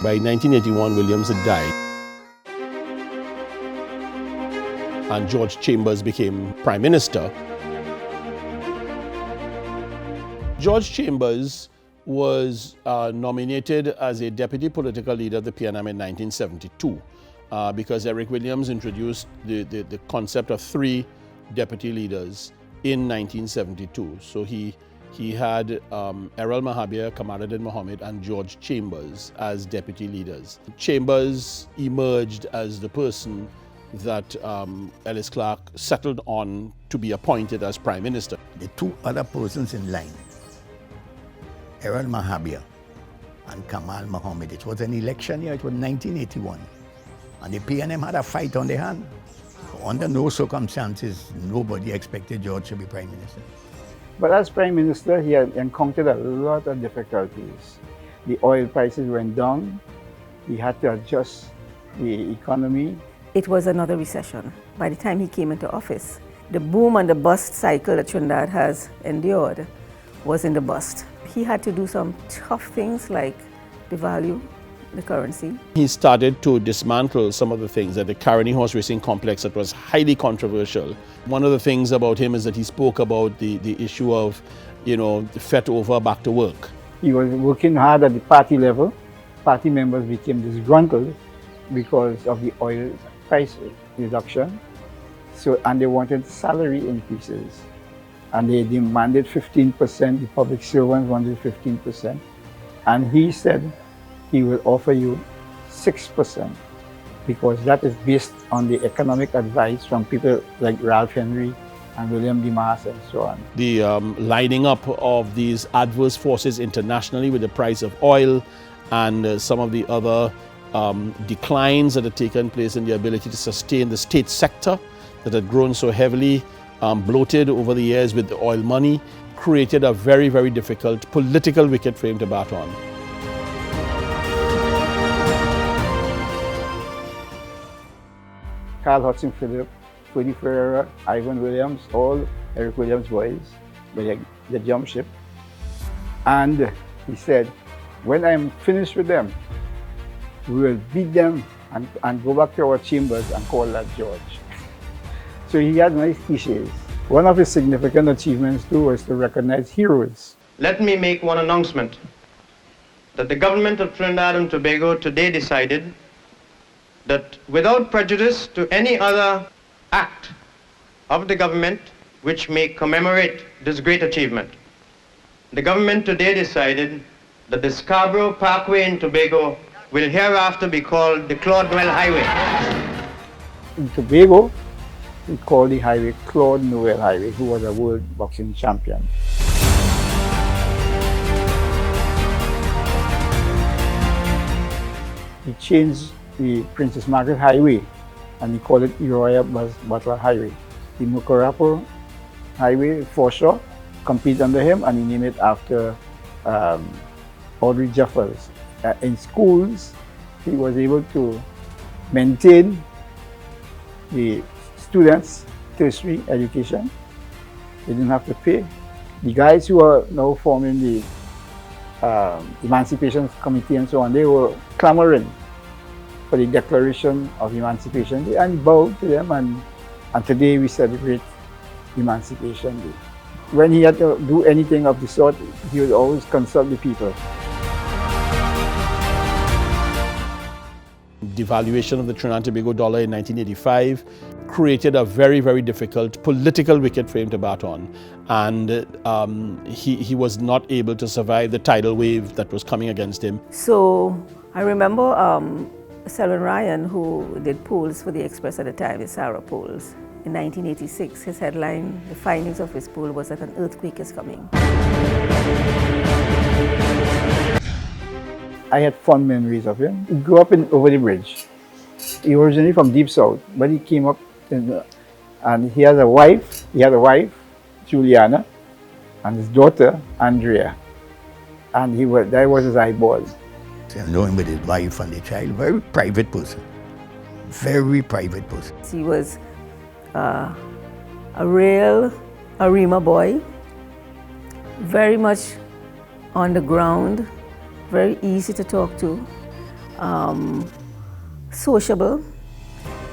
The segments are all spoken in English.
By 1981, Williams had died, and George Chambers became Prime Minister. George Chambers was nominated as a deputy political leader of the PNM in 1972 because Eric Williams introduced the concept of 3 deputy leaders in 1972. So he had Errol Mahabir, Kamaluddin Mohammed, and George Chambers as deputy leaders. Chambers emerged as the person that Ellis Clark settled on to be appointed as Prime Minister. The 2 other persons in line, Errol Mahabir and Kamal Mohammed. It was an election year, it was 1981. And the PNM had a fight on their hand. Under no circumstances, nobody expected George to be Prime Minister. But as Prime Minister, he had encountered a lot of difficulties. The oil prices went down. He had to adjust the economy. It was another recession. By the time he came into office, the boom and the bust cycle that Trinidad has endured was in the bust. He had to do some tough things like devalue the currency. He started to dismantle some of the things at the Caroni Horse Racing Complex that was highly controversial. One of the things about him is that he spoke about the issue of, the fet over back to work. He was working hard at the party level. Party members became disgruntled because of the oil price reduction. And they wanted salary increases. And they demanded 15%, the public servants wanted 15%. And he said he will offer you 6% because that is based on the economic advice from people like Ralph Henry and William Dimas and so on. The lining up of these adverse forces internationally with the price of oil and some of the other declines that had taken place in the ability to sustain the state sector that had grown so heavily bloated over the years with the oil money, created a very, very difficult political wicket for him to bat on. Carl Hudson Phillip, Freddie Ferreira, Ivan Williams, all Eric Williams' boys, the jump ship. And he said, when I'm finished with them, we will beat them and go back to our chambers and call that George. So he had nice cliches. One of his significant achievements too was to recognize heroes. Let me make one announcement that the government of Trinidad and Tobago today decided that without prejudice to any other act of the government which may commemorate this great achievement, the government today decided that the Scarborough Parkway in Tobago will hereafter be called the Claude Noel Highway. In Tobago, we call the highway Claude Noel Highway, who was a world boxing champion. He changed the Princess Margaret Highway and he called it Uriah Butler Highway. The Mucurapo Highway, foreshore, competed under him and he named it after Audrey Jeffers. In schools, he was able to maintain the students' tertiary education. They didn't have to pay. The guys who are now forming the Emancipation Committee and so on, they were clamoring for the Declaration of Emancipation and bowed to them, and today we celebrate Emancipation Day. When he had to do anything of the sort, he would always consult the people. Devaluation of the Trinidad and Tobago dollar in 1985 created a very, very difficult political wicket for him to bat on. And he was not able to survive the tidal wave that was coming against him. So I remember Selwyn Ryan, who did polls for the Express at the time, the Sarah polls. In 1986, his headline, the findings of his poll was that an earthquake is coming. I had fond memories of him. He grew up over the bridge. He originally from Deep South, but he came up and he had a wife, Juliana, and his daughter, Andrea. And that was his eyeball. I know him with his wife and the child, very private person. Very private person. He was a real Arima boy, very much on the ground, very easy to talk to. sociable.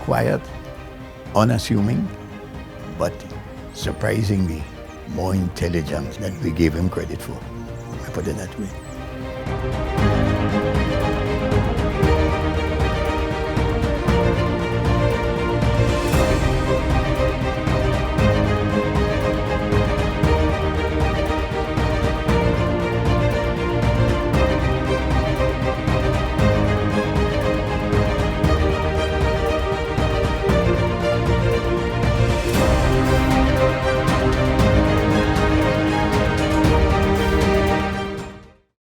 Quiet, unassuming, but surprisingly more intelligent than we gave him credit for. I put it that way.